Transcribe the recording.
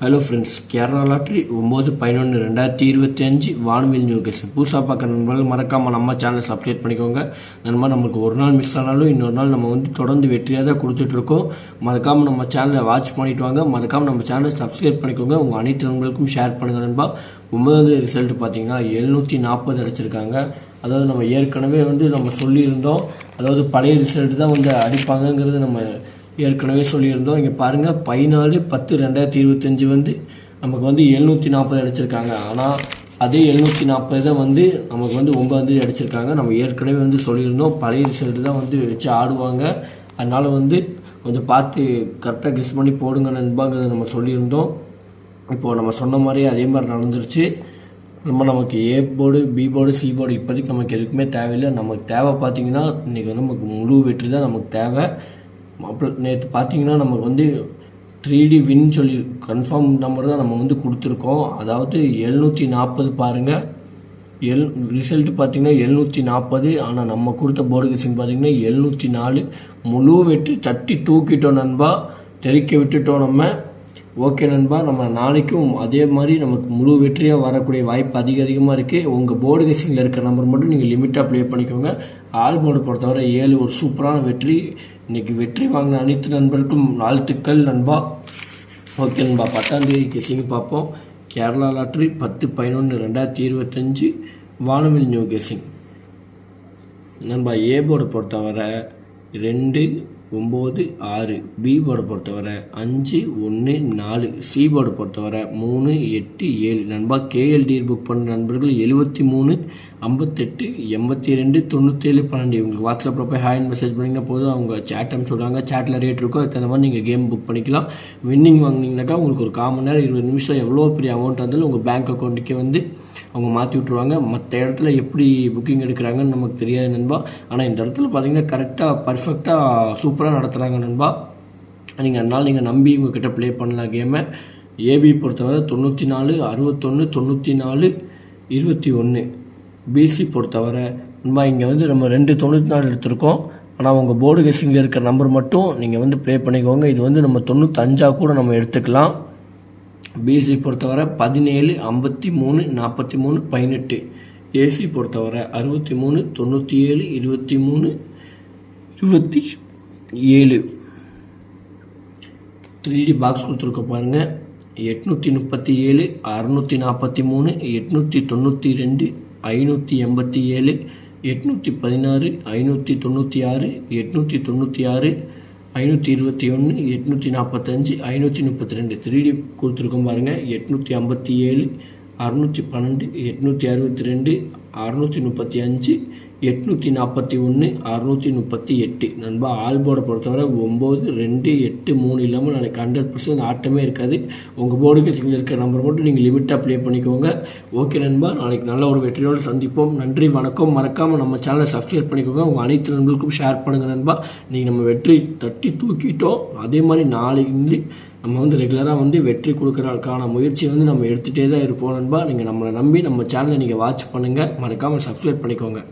Hello friends, Kerala lottery 9/11/2025 வானவில் new guess. புதுசாக பார்க்குற நண்பர்கள் மறக்காமல் நம்ம சேனலை சப்ஸ்கிரைப் பண்ணிக்கோங்க. நண்பா, நமக்கு ஒரு நாள் மிஸ் ஆனாலும் இன்னொரு நாள் நம்ம தொடர்ந்து வெற்றியாக தான் கொடுத்துட்ருக்கோம். மறக்காமல் நம்ம சேனலை வாட்ச் பண்ணிட்டு வாங்க. மறக்காமல் நம்ம சேனலை சப்ஸ்கிரைப் பண்ணிக்கோங்க. உங்கள் அனைத்து நண்பர்களுக்கும் ஷேர் பண்ணுங்கள் நண்பா. 9வது ரிசல்ட் பார்த்தீங்கன்னா 740 அடிச்சிருக்காங்க. அதாவது நம்ம ஏற்கனவே நம்ம சொல்லியிருந்தோம், அதாவது பழைய ரிசல்ட் தான் அடிப்பாங்கங்கிறது நம்ம ஏற்கனவே சொல்லியிருந்தோம். இங்கே பாருங்கள், 14/10/2025 நமக்கு 740 அடிச்சிருக்காங்க. ஆனால் அதே 740 தான் நமக்கு 9 அடிச்சிருக்காங்க. நம்ம ஏற்கனவே சொல்லியிருந்தோம், பழைய ரிசல்ட் தான் வச்சு ஆடுவாங்க. அதனால் கொஞ்சம் பார்த்து கரெக்டாக கெஸ் பண்ணி போடுங்க நண்பாங்கிறத நம்ம சொல்லியிருந்தோம். இப்போது நம்ம சொன்ன மாதிரி அதே மாதிரி நடந்துருச்சு. நமக்கு A board, B board, C board இப்போதைக்கு நமக்கு எதுக்குமே தேவையில்லை. நமக்கு தேவை பார்த்திங்கன்னா இன்றைக்கி நமக்கு முழு வெற்றி தான் நமக்கு தேவை. நேற்று பார்த்தீங்கன்னா நமக்கு 3D வின் சொல்லி கன்ஃபார்ம் நம்பர் தான் நம்ம கொடுத்துருக்கோம். அதாவது 740 பாருங்கள். ரிசல்ட்டு பார்த்தீங்கன்னா 740. ஆனால் நம்ம கொடுத்த போர்டு கெஸிங் பார்த்தீங்கன்னா 704. முழு வெற்றி தட்டி தூக்கிட்டோம் நண்பா, தெரிக்க விட்டுட்டோம் நம்ம. ஓகே நண்பா, நம்ம நாளைக்கும் அதே மாதிரி நமக்கு முழு வெற்றியாக வரக்கூடிய வாய்ப்பு அதிகமாக இருக்குது. உங்கள் போர்டு கெஸிங்கில் இருக்கிற நம்பர் மட்டும் நீங்கள் லிமிட்டாக ப்ளே பண்ணிக்கோங்க. ஆல் போர்டு பொறுத்தவரை 7 ஒரு சூப்பரான வெற்றி. இன்றைக்கி வெற்றி வாங்கின அனைத்து நண்பர்களுக்கும் வாழ்த்துக்கள் நண்பா. ஓகே நண்பா, 10ஆம் தேதி கெஸிங் பார்ப்போம். கேரளா லாட்ரி 10/11/2025 வானவில் நியூ கெஸிங் நண்பா. ஏ போர்டு பொறுத்தவரை 2, 9, 6. பி போர்டை பொறுத்தவரை 5, 1, 4. சி போர்டை பொறுத்தவரை 3, 8, 7 நண்பா. கேஎல்டி புக் பண்ண நண்பர்கள் 73, 58, 82, 97, 12. உங்களுக்கு வாட்ஸ்அப்பில் போய் ஹாய் மெசேஜ் பண்ணிங்கன்னா போதும், அவங்க சேட் சொல்கிறாங்க. சேட்டில் ரேட் இருக்கும், அதுக்கு தகுந்த மாதிரி நீங்கள் கேம் புக் பண்ணிக்கலாம். வின்னிங் வாங்கினீங்கன்னாக்கா உங்களுக்கு ஒரு 1/4 மணி நேரம் 20 நிமிஷம் எவ்வளோ பெரிய அமௌண்ட் இருந்தாலும் உங்கள் பேங்க் அக்கௌண்ட்டுக்கே அவங்க மாற்றி விட்ருவாங்க. மற்ற இடத்துல எப்படி புக்கிங் எடுக்கிறாங்கன்னு நமக்கு தெரியாது நண்பா. ஆனால் இந்த இடத்துல பார்த்தீங்கன்னா கரெக்டாக பர்ஃபெக்டாக சூப்பராக நடத்துகிறாங்க நண்பா. அதனால் நீங்கள் நம்பி உங்கள்கிட்ட ப்ளே பண்ணலாம் கேமை. ஏபி பொறுத்தவரை 94, 61, 94, 21. பிசி பொறுத்தவரை நண்பா இங்கே நம்ம 2 94 எடுத்திருக்கோம். ஆனால் உங்கள் போர்டு கெஸிங்கில் இருக்கிற நம்பர் மட்டும் நீங்கள் ப்ளே பண்ணிக்கோங்க. இது நம்ம 95 கூட நம்ம எடுத்துக்கலாம். பிசி பொறுத்தவரை 17, 53, 43, 18. ஏசி பொறுத்தவரை 63, 97, 23, 27. 3D பாக்ஸ் கொடுத்துருக்க பாருங்கள். 837, 643, 892, 587, 816, 596, 896, 521, 845, 532. 3D கொடுத்துருக்கோம் பாருங்கள். 857, 612, 862, 635, 841, 638 நண்பா. ஆல் போர்டை பொறுத்தவரை 9, 2, 8, 3 இல்லாமல் நாளைக்கு 100% ஆட்டமே இருக்காது. உங்கள் போர்டு கெஸிங்கில் இருக்கிற நம்பர் மட்டும் நீங்கள் லிமிட்டாக ப்ளே பண்ணிக்கோங்க. ஓகே நண்பா, நாளைக்கு நல்ல ஒரு வெற்றியோடு சந்திப்போம். நன்றி, வணக்கம். மறக்காமல் நம்ம சேனலை சப்ஸ்கிரைப் பண்ணிக்கோங்க. உங்கள் அனைத்து நண்பர்களுக்கும் ஷேர் பண்ணுங்கள் நண்பா. நீங்கள் நம்ம வெற்றி தட்டி தூக்கிட்டோம். அதே மாதிரி நாளைக்கு நம்ம ரெகுலராக வெற்றி கொடுக்குறதுக்கான முயற்சி நம்ம எடுத்துகிட்டே தான் இருப்போம் நண்பா. நீங்கள் நம்மளை நம்பி நம்ம சேனலை நீங்கள் வாட்ச் பண்ணுங்கள். மறக்காமல் சப்ஸ்கிரைப் பண்ணிக்கோங்க.